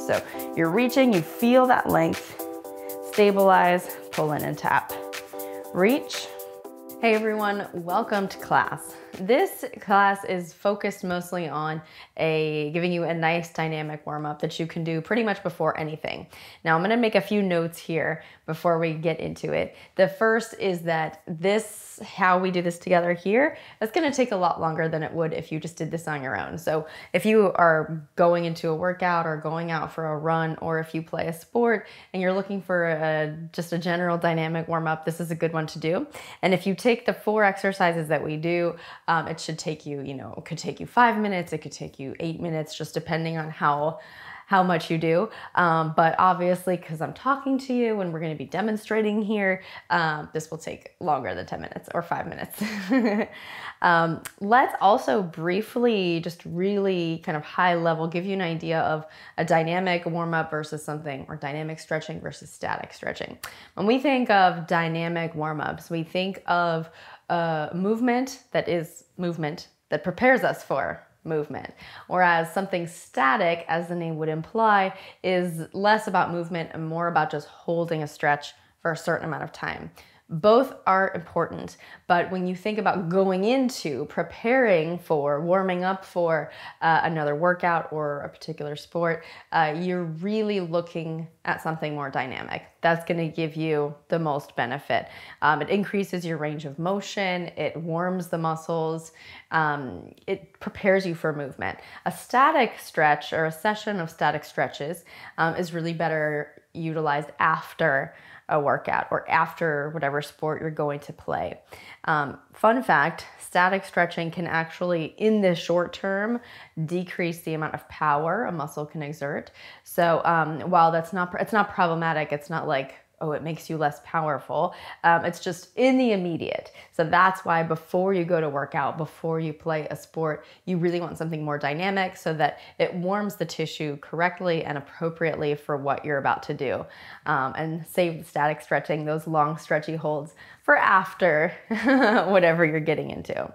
So you're reaching, you feel that length, stabilize, pull in and tap. Reach. Hey everyone, welcome to class. This class is focused mostly on giving you a nice dynamic warm-up that you can do pretty much before anything. Now I'm going to make a few notes here before we get into it. The first is that how we do this together here, it's going to take a lot longer than it would if you just did this on your own. So if you are going into a workout or going out for a run, or if you play a sport and you're looking for just a general dynamic warm-up, this is a good one to do. And if you take the 4 exercises that we do, it should take you, it could take you 5 minutes, it could take you 8 minutes, just depending on how much you do. But obviously, because I'm talking to you and we're going to be demonstrating here, this will take longer than 10 minutes or 5 minutes. Let's also briefly, just really kind of high level, give you an idea of a dynamic warm-up versus something, or dynamic stretching versus static stretching. When we think of dynamic warm-ups, we think of movement that prepares us for movement. Whereas something static, as the name would imply, is less about movement and more about just holding a stretch for a certain amount of time. Both are important, but when you think about going into preparing for, warming up for another workout or a particular sport, you're really looking at something more dynamic. That's going to give you the most benefit. It increases your range of motion, it warms the muscles, it prepares you for movement. A static stretch, or a session of static stretches, is really better utilized after a workout or after whatever sport you're going to play. Fun fact, static stretching can actually, in the short term, decrease the amount of power a muscle can exert. So while it's not problematic, it's not like, oh, it makes you less powerful. It's just in the immediate. So that's why before you go to work out, before you play a sport, you really want something more dynamic so that it warms the tissue correctly and appropriately for what you're about to do. And save the static stretching, those long stretchy holds, for after whatever you're getting into.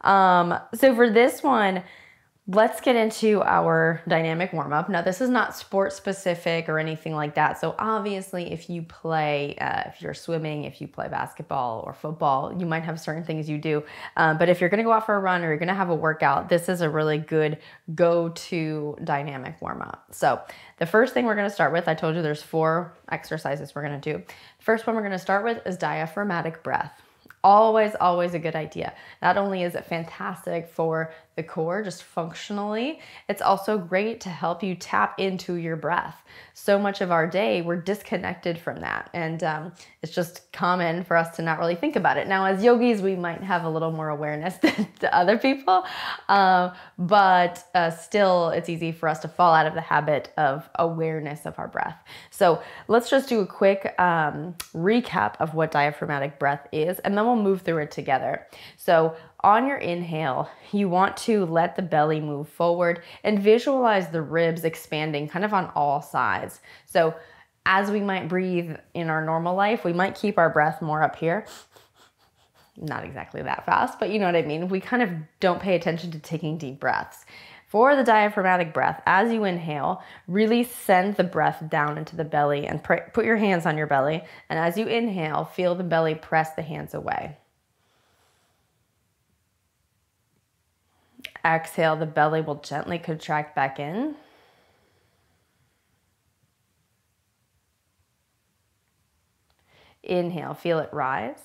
So for this one, let's get into our dynamic warm-up. Now, this is not sport specific or anything like that. So obviously, if you play, if you're swimming, if you play basketball or football, you might have certain things you do. But if you're gonna go out for a run or you're gonna have a workout, this is a really good go-to dynamic warm-up. So the first thing we're gonna start with, I told you there's 4 exercises we're gonna do. The first one we're gonna start with is diaphragmatic breath. Always a good idea. Not only is it fantastic for the core, just functionally, it's also great to help you tap into your breath. So much of our day, we're disconnected from that. And it's just common for us to not really think about it. Now, as yogis, we might have a little more awareness than to other people, but still, it's easy for us to fall out of the habit of awareness of our breath. So let's just do a quick recap of what diaphragmatic breath is, and then we'll move through it together. So on your inhale, you want to let the belly move forward and visualize the ribs expanding kind of on all sides. So as we might breathe in our normal life, we might keep our breath more up here. Not exactly that fast, but you know what I mean. We kind of don't pay attention to taking deep breaths. For the diaphragmatic breath, as you inhale, really send the breath down into the belly and put your hands on your belly. And as you inhale, feel the belly press the hands away. Exhale, the belly will gently contract back in. Inhale, feel it rise.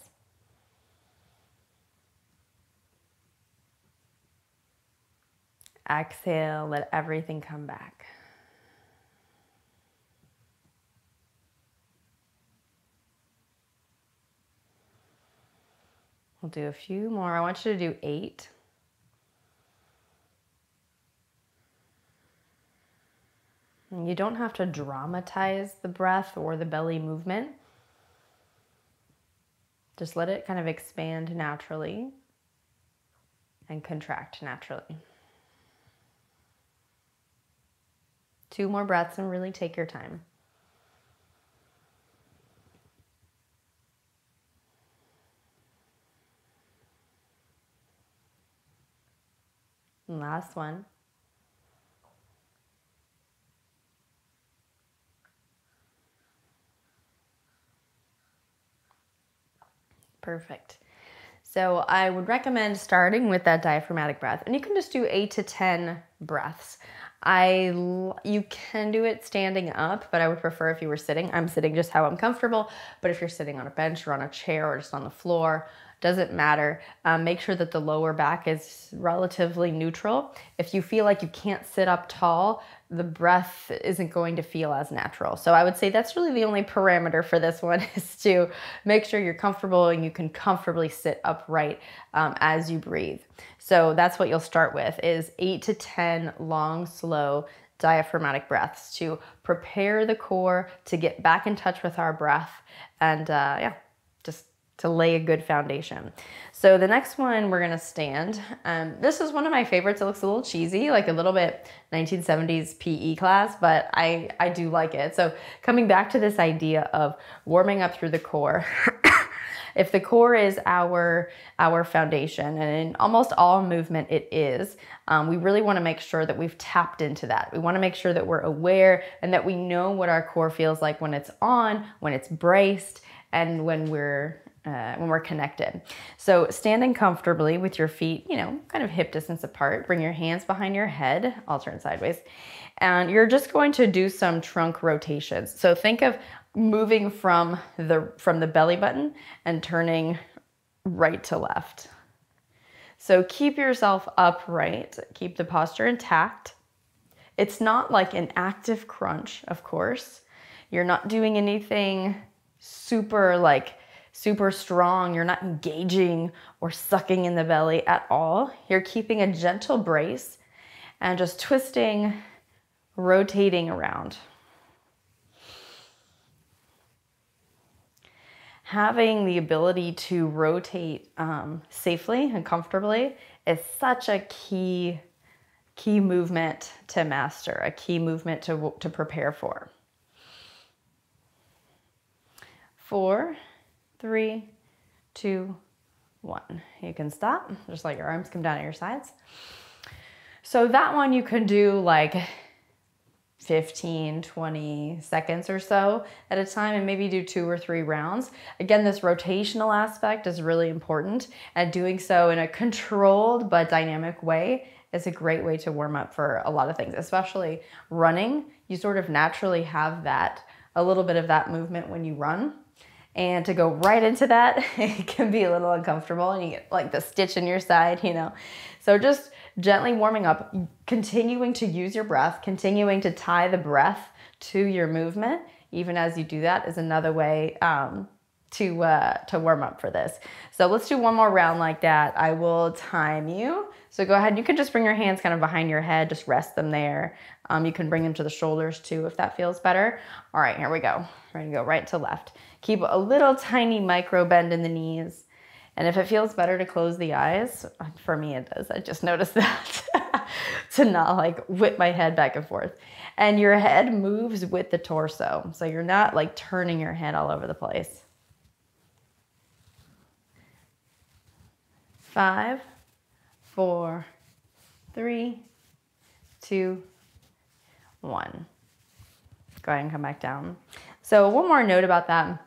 Exhale, let everything come back. We'll do a few more. I want you to do 8. You don't have to dramatize the breath or the belly movement. Just let it kind of expand naturally and contract naturally. 2 more breaths and really take your time. And last one. Perfect. So I would recommend starting with that diaphragmatic breath, and you can just do 8 to 10 breaths. You can do it standing up, but I would prefer if you were sitting. I'm sitting just how I'm comfortable, but if you're sitting on a bench or on a chair or just on the floor, doesn't matter. Make sure that the lower back is relatively neutral. If you feel like you can't sit up tall, the breath isn't going to feel as natural. So I would say that's really the only parameter for this one, is to make sure you're comfortable and you can comfortably sit upright as you breathe. So that's what you'll start with, is 8 to 10 long, slow diaphragmatic breaths to prepare the core to get back in touch with our breath, and just to lay a good foundation. So the next one, we're gonna stand. This is one of my favorites. It looks a little cheesy, like a little bit 1970s PE class, but I do like it. So coming back to this idea of warming up through the core, if the core is our foundation, and in almost all movement it is, we really wanna make sure that we've tapped into that. We wanna make sure that we're aware and that we know what our core feels like when it's on, when it's braced, and when we're connected. So standing comfortably with your feet, kind of hip distance apart, bring your hands behind your head, I'll turn sideways, and you're just going to do some trunk rotations. So think of moving from the belly button and turning right to left. So keep yourself upright, keep the posture intact. It's not like an active crunch, of course. You're not doing anything super strong. You're not engaging or sucking in the belly at all. You're keeping a gentle brace and just twisting, rotating around. Having the ability to rotate safely and comfortably is such a key movement to master, a key movement to prepare for. 4, 3, 2, 1. You can stop, just let your arms come down at your sides. So that one you can do like 15, 20 seconds or so at a time, and maybe do 2 or 3 rounds. Again, this rotational aspect is really important, and doing so in a controlled but dynamic way is a great way to warm up for a lot of things, especially running. You sort of naturally have a little bit of that movement when you run. And to go right into that, it can be a little uncomfortable, and you get like the stitch in your side, So just gently warming up, continuing to use your breath, continuing to tie the breath to your movement, even as you do that, is another way to warm up for this. So let's do one more round like that. I will time you. So go ahead. You can just bring your hands kind of behind your head, just rest them there. You can bring them to the shoulders too, if that feels better. All right, here we go. Ready to go right to left. Keep a little tiny micro bend in the knees. And if it feels better to close the eyes, for me it does. I just noticed that, to not like whip my head back and forth. And your head moves with the torso. So you're not like turning your head all over the place. 5, 4, 3, 2, 1. Go ahead and come back down. So one more note about that.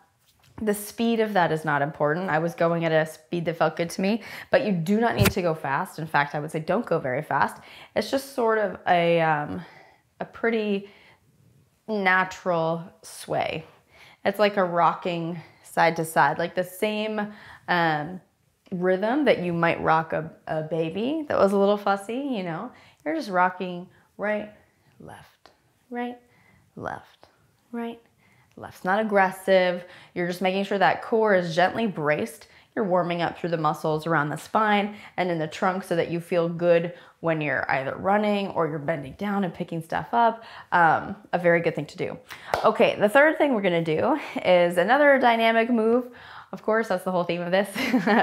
The speed of that is not important. I was going at a speed that felt good to me, but you do not need to go fast. In fact, I would say don't go very fast. It's just sort of a pretty natural sway. It's like a rocking side to side, like the same rhythm that you might rock a baby that was a little fussy, You're just rocking right, left, right, left, right, left. It's not aggressive. You're just making sure that core is gently braced. You're warming up through the muscles around the spine and in the trunk so that you feel good when you're either running or you're bending down and picking stuff up. A very good thing to do. Okay, the third thing we're gonna do is another dynamic move. Of course, that's the whole theme of this.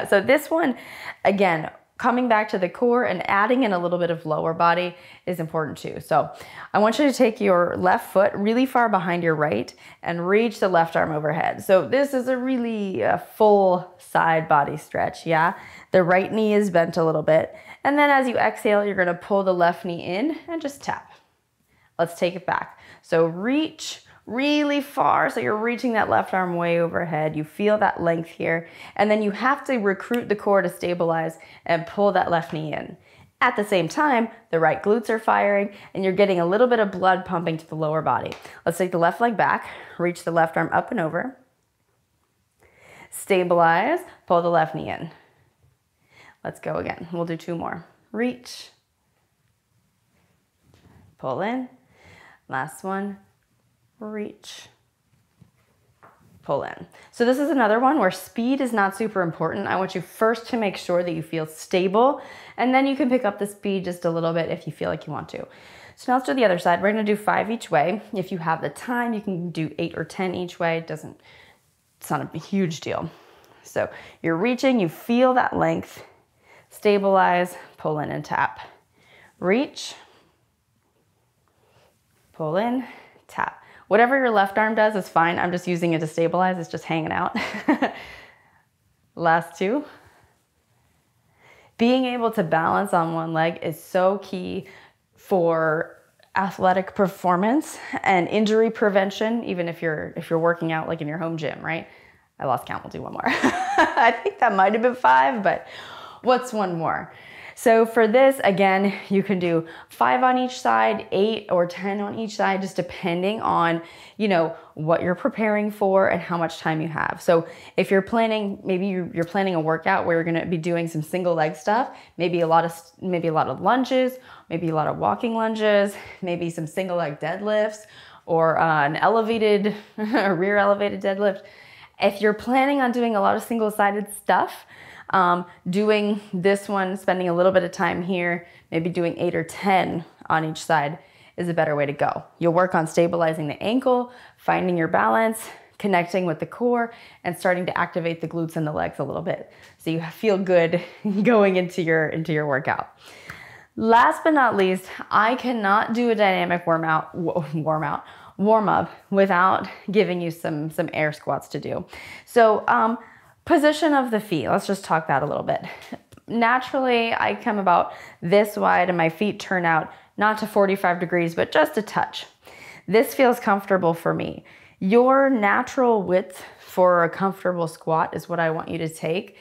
So this one, again, coming back to the core and adding in a little bit of lower body is important too. So I want you to take your left foot really far behind your right and reach the left arm overhead. So this is a really full side body stretch, yeah? The right knee is bent a little bit. And then as you exhale, you're gonna pull the left knee in and just tap. Let's take it back. So reach, really far. So you're reaching that left arm way overhead. You feel that length here. And then you have to recruit the core to stabilize and pull that left knee in. At the same time, the right glutes are firing and you're getting a little bit of blood pumping to the lower body. Let's take the left leg back, reach the left arm up and over. Stabilize, pull the left knee in. Let's go again. We'll do 2 more. Reach, pull in. Last one, reach, pull in. So this is another one where speed is not super important. I want you first to make sure that you feel stable, and then you can pick up the speed just a little bit if you feel like you want to. So now let's do the other side. We're gonna do 5 each way. If you have the time, you can do 8 or 10 each way. It's not a huge deal. So you're reaching, you feel that length, stabilize, pull in and tap. Reach, pull in, tap. Whatever your left arm does is fine. I'm just using it to stabilize. It's just hanging out. Last 2. Being able to balance on one leg is so key for athletic performance and injury prevention, even if you're working out like in your home gym, right? I lost count, we'll do 1 more. I think that might have been 5, but what's 1 more? So for this, again, you can do 5 on each side, 8 or 10 on each side, just depending on, what you're preparing for and how much time you have. So if you're planning, maybe you're planning a workout where you're gonna be doing some single leg stuff, maybe a lot of lunges, maybe a lot of walking lunges, maybe some single leg deadlifts, or an elevated, a rear elevated deadlift. If you're planning on doing a lot of single-sided stuff, doing this one, spending a little bit of time here, maybe doing 8 or 10 on each side is a better way to go. You'll work on stabilizing the ankle, finding your balance, connecting with the core, and starting to activate the glutes and the legs a little bit. So you feel good going into your workout. Last but not least, I cannot do a dynamic warm up without giving you some air squats to do. So position of the feet, let's just talk that a little bit. Naturally, I come about this wide and my feet turn out not to 45 degrees, but just a touch. This feels comfortable for me. Your natural width for a comfortable squat is what I want you to take.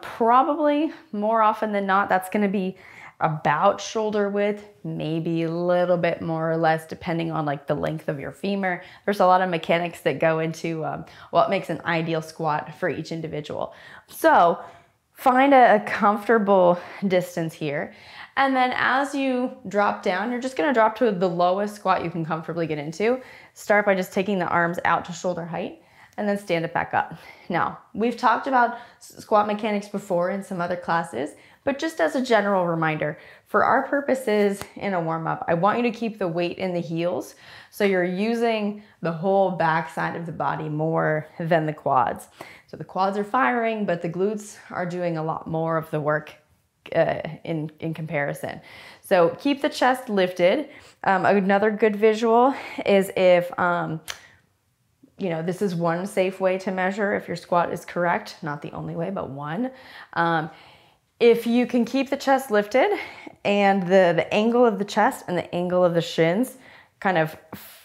Probably more often than not, that's gonna be about shoulder width, maybe a little bit more or less depending on like the length of your femur. There's a lot of mechanics that go into what makes an ideal squat for each individual. So find a comfortable distance here. And then as you drop down, you're just gonna drop to the lowest squat you can comfortably get into. Start by just taking the arms out to shoulder height and then stand it back up. Now, we've talked about squat mechanics before in some other classes, but just as a general reminder, for our purposes in a warm-up, I want you to keep the weight in the heels, so you're using the whole back side of the body more than the quads. So the quads are firing, but the glutes are doing a lot more of the work in comparison. So keep the chest lifted. Another good visual is if, this is one safe way to measure if your squat is correct, not the only way, but one. If you can keep the chest lifted and the angle of the chest and the angle of the shins kind of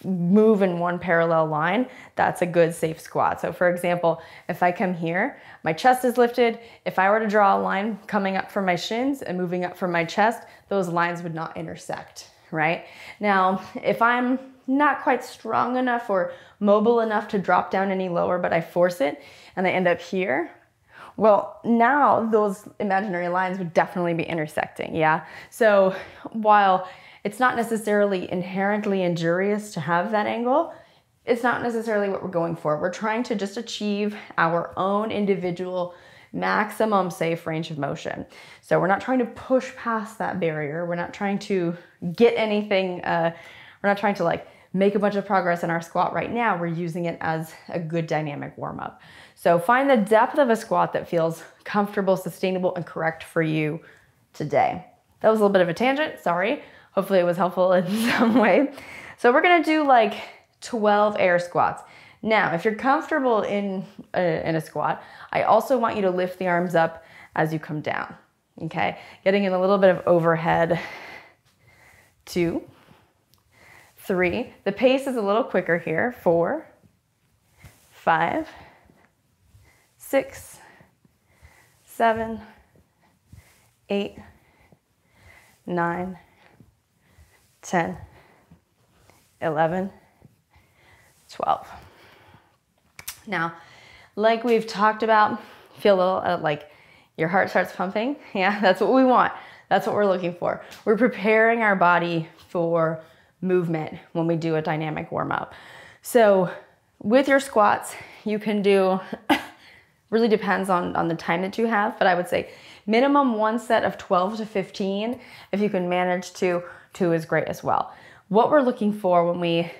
move in one parallel line, that's a good safe squat. So for example, if I come here, my chest is lifted. If I were to draw a line coming up from my shins and moving up from my chest, those lines would not intersect, right? Now, if I'm not quite strong enough or mobile enough to drop down any lower, but I force it and I end up here, well, now those imaginary lines would definitely be intersecting, yeah? So while it's not necessarily inherently injurious to have that angle, it's not necessarily what we're going for. We're trying to just achieve our own individual maximum safe range of motion. So we're not trying to push past that barrier. We're not trying to get anything, we're not trying to like make a bunch of progress in our squat right now. We're using it as a good dynamic warm-up. So find the depth of a squat that feels comfortable, sustainable, and correct for you today. That was a little bit of a tangent, sorry. Hopefully it was helpful in some way. So we're gonna do like 12 air squats. Now, if you're comfortable in a squat, I also want you to lift the arms up as you come down, okay? Getting in a little bit of overhead. 2, 3. The pace is a little quicker here. 4, 5, 6, 7, 8, 9, 10, 11, 12. Now, like we've talked about, feel a little like your heart starts pumping. Yeah, that's what we want. That's what we're looking for. We're preparing our body for movement when we do a dynamic warm-up. So with your squats, you can do, really depends on the time that you have, but I would say minimum 1 set of 12 to 15. If you can manage 2 is great as well. What we're looking for when we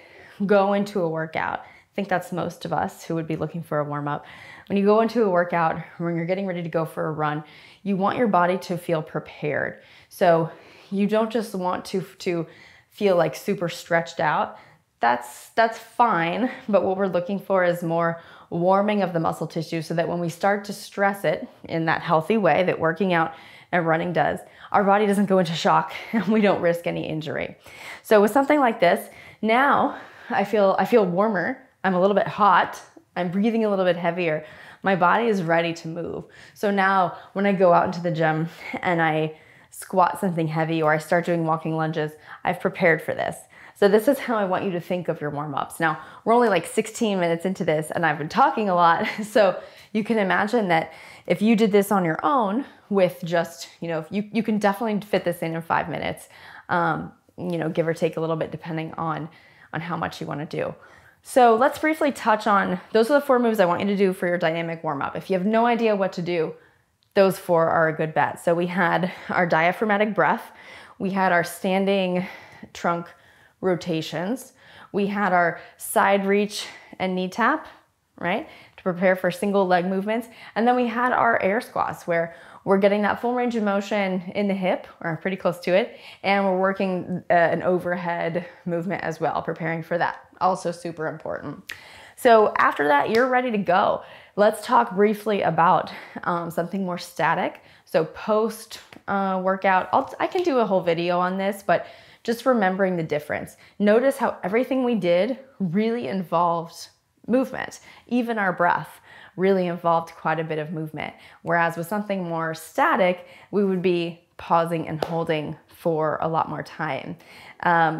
go into a workout, I think that's most of us who would be looking for a warm-up. When you go into a workout, when you're getting ready to go for a run, you want your body to feel prepared. So you don't just want to feel like super stretched out. That's fine, but what we're looking for is more warming of the muscle tissue so that when we start to stress it in that healthy way that working out and running does, our body doesn't go into shock and we don't risk any injury. So with something like this, now I feel warmer. I'm a little bit hot. I'm breathing a little bit heavier. My body is ready to move. So now when I go out into the gym and I squat something heavy or I start doing walking lunges, I've prepared for this. So this is how I want you to think of your warm-ups. Now, we're only like 16 minutes into this and I've been talking a lot. So you can imagine that if you did this on your own with just, you can definitely fit this in 5 minutes, give or take a little bit depending on how much you want to do. So let's briefly touch on, those are the 4 moves I want you to do for your dynamic warm-up. If you have no idea what to do, those 4 are a good bet. So we had our diaphragmatic breath, we had our standing trunk rotations, we had our side reach and knee tap, right, to prepare for single leg movements, and then we had our air squats where we're getting that full range of motion in the hip, or pretty close to it, and we're working an overhead movement as well, preparing for that. Also super important. So after that, you're ready to go. Let's talk briefly about something more static. So post workout, I can do a whole video on this, but just remembering the difference. Notice how everything we did really involved movement. Even our breath really involved quite a bit of movement. Whereas with something more static, we would be pausing and holding for a lot more time.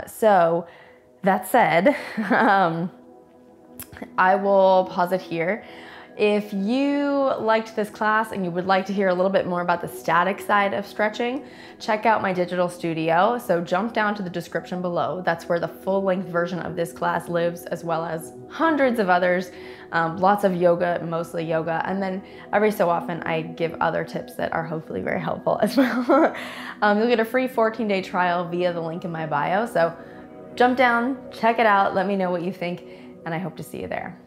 So that said, I will pause it here. If you liked this class and you would like to hear a little bit more about the static side of stretching, check out my digital studio. So jump down to the description below. That's where the full-length version of this class lives, as well as hundreds of others, lots of yoga, mostly yoga. And then every so often I give other tips that are hopefully very helpful as well. You'll get a free 14-day trial via the link in my bio. So jump down, check it out, let me know what you think, and I hope to see you there.